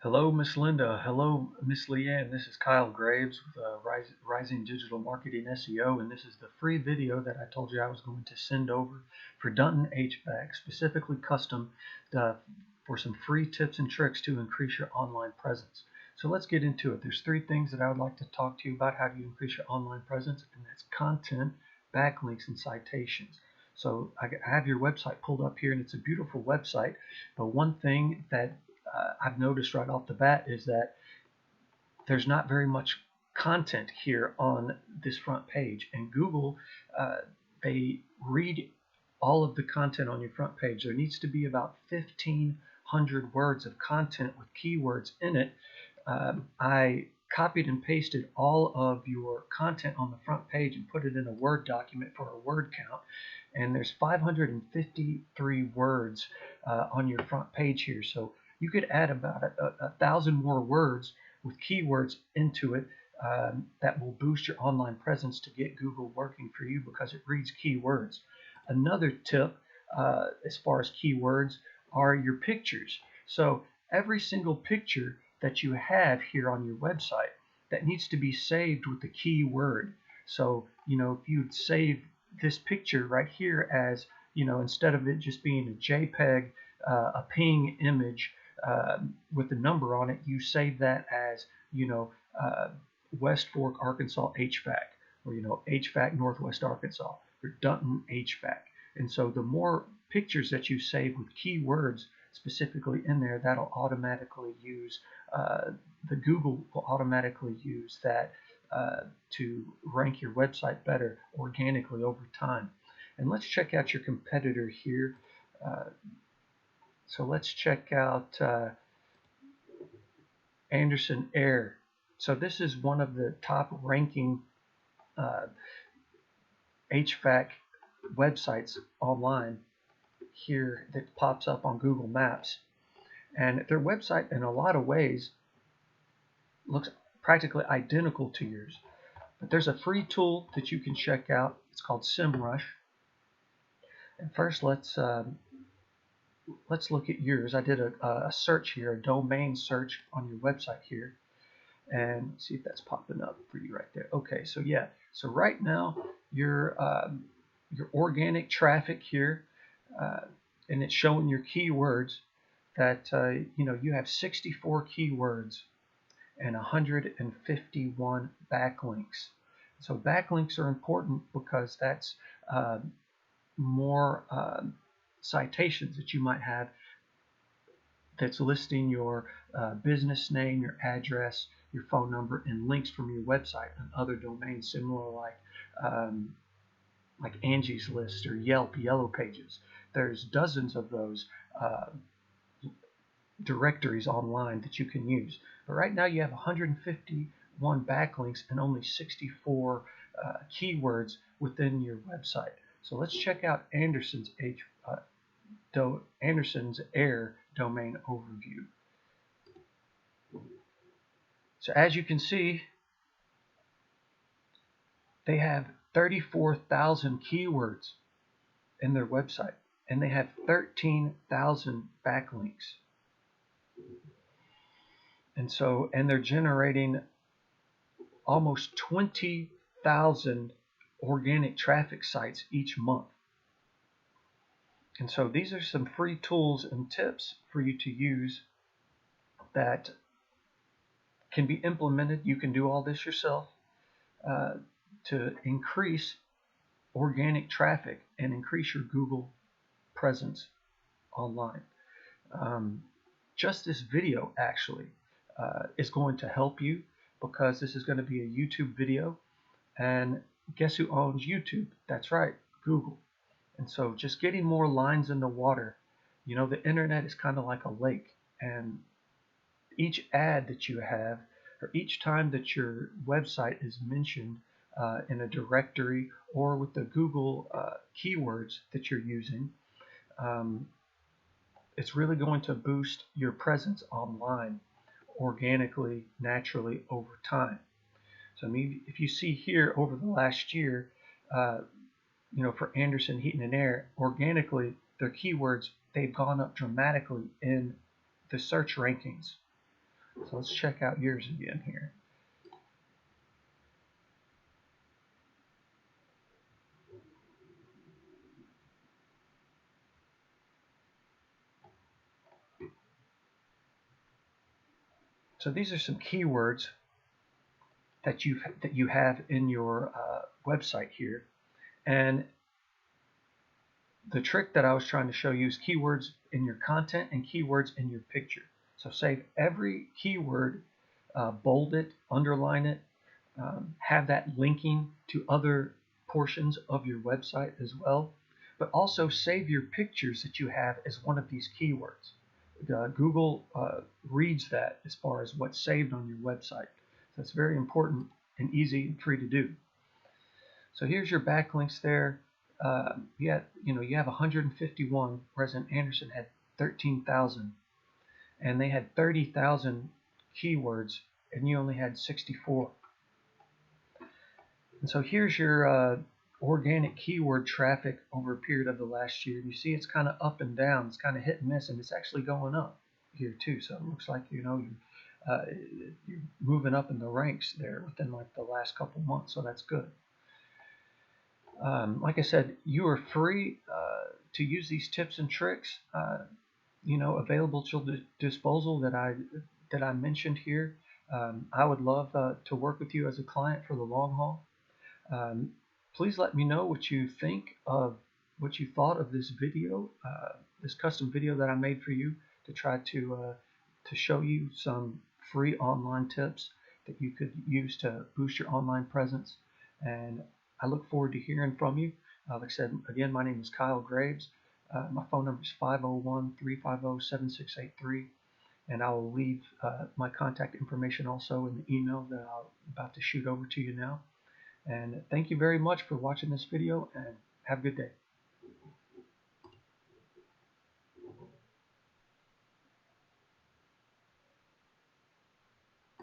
Hello, Miss Linda. Hello, Miss Leanne. This is Kyle Graves with Rising Digital Marketing SEO, and this is the free video that I told you I was going to send over for Dunton HVAC, specifically custom for some free tips and tricks to increase your online presence. So let's get into it. There's three things that I would like to talk to you about how do you increase your online presence, and that's content, backlinks, and citations. So I have your website pulled up here, and it's a beautiful website, but one thing that I've noticed right off the bat is that there's not very much content here on this front page, and Google they read all of the content on your front page. There needs to be about 1,500 words of content with keywords in it. I copied and pasted all of your content on the front page and put it in a Word document for a word count, and there's 553 words on your front page here. So you could add about 1,000 more words with keywords into it that will boost your online presence to get Google working for you because it reads keywords. Another tip as far as keywords are your pictures. So every single picture that you have here on your website that needs to be saved with the keyword. So, if you'd save this picture right here as, instead of it just being a JPEG, a PNG image, with the number on it, you save that as West Fork, Arkansas HVAC, or HVAC Northwest Arkansas, or Dunton HVAC. And so the more pictures that you save with keywords specifically in there, that'll automatically use the Google will automatically use that to rank your website better organically over time. And let's check out your competitor here. So let's check out Anderson Air. So this is one of the top ranking HVAC websites online here that pops up on Google Maps. And their website in a lot of ways looks practically identical to yours. But there's a free tool that you can check out. It's called SEMrush. And first let's look at yours. I did a search here, a domain search on your website here, and see if that's popping up for you right there. Okay, so yeah, so right now your organic traffic here, and it's showing your keywords that you have 64 keywords and 151 backlinks. So backlinks are important because that's more citations that you might have that's listing your business name, your address, your phone number, and links from your website and other domains similar like Angie's List or Yelp, Yellow Pages. There's dozens of those directories online that you can use. But right now you have 151 backlinks and only 64 keywords within your website. So let's check out Anderson's Air domain overview. So as you can see, they have 34,000 keywords in their website, and they have 13,000 backlinks. And they're generating almost 20,000 organic traffic sites each month. And so these are some free tools and tips for you to use that can be implemented. You can do all this yourself to increase organic traffic and increase your Google presence online. Just this video actually is going to help you because this is going to be a YouTube video, and guess who owns YouTube? That's right, Google. And so just getting more lines in the water, the internet is kind of like a lake, and each ad that you have, or each time that your website is mentioned in a directory or with the Google keywords that you're using, it's really going to boost your presence online organically, naturally over time. So if you see here over the last year, for Anderson Heating and Air, organically, their keywords, they've gone up dramatically in the search rankings. So let's check out yours again here. So these are some keywords that you have in your website here, and the trick that I was trying to show you is keywords in your content and keywords in your picture. So save every keyword, bold it, underline it, have that linking to other portions of your website as well, but also save your pictures that you have as one of these keywords. Google reads that as far as what's saved on your website. So it's very important and easy and free to do. So here's your backlinks there. You have 151, whereas Anderson had 13,000, and they had 30,000 keywords, and you only had 64. And so here's your organic keyword traffic over a period of the last year. You see it's kind of up and down. It's kind of hit and miss, and it's actually going up here too. So it looks like you're moving up in the ranks there within like the last couple months. So that's good. Like I said, you are free to use these tips and tricks, available to the disposal that I mentioned here. I would love to work with you as a client for the long haul. Please let me know what you thought of this video, this custom video that I made for you to try to show you some free online tips that you could use to boost your online presence. And I look forward to hearing from you. Like I said, again, my name is Kyle Graves. My phone number is 501-350-7683. And I will leave my contact information also in the email that I'm about to shoot over to you now. And thank you very much for watching this video, and have a good day.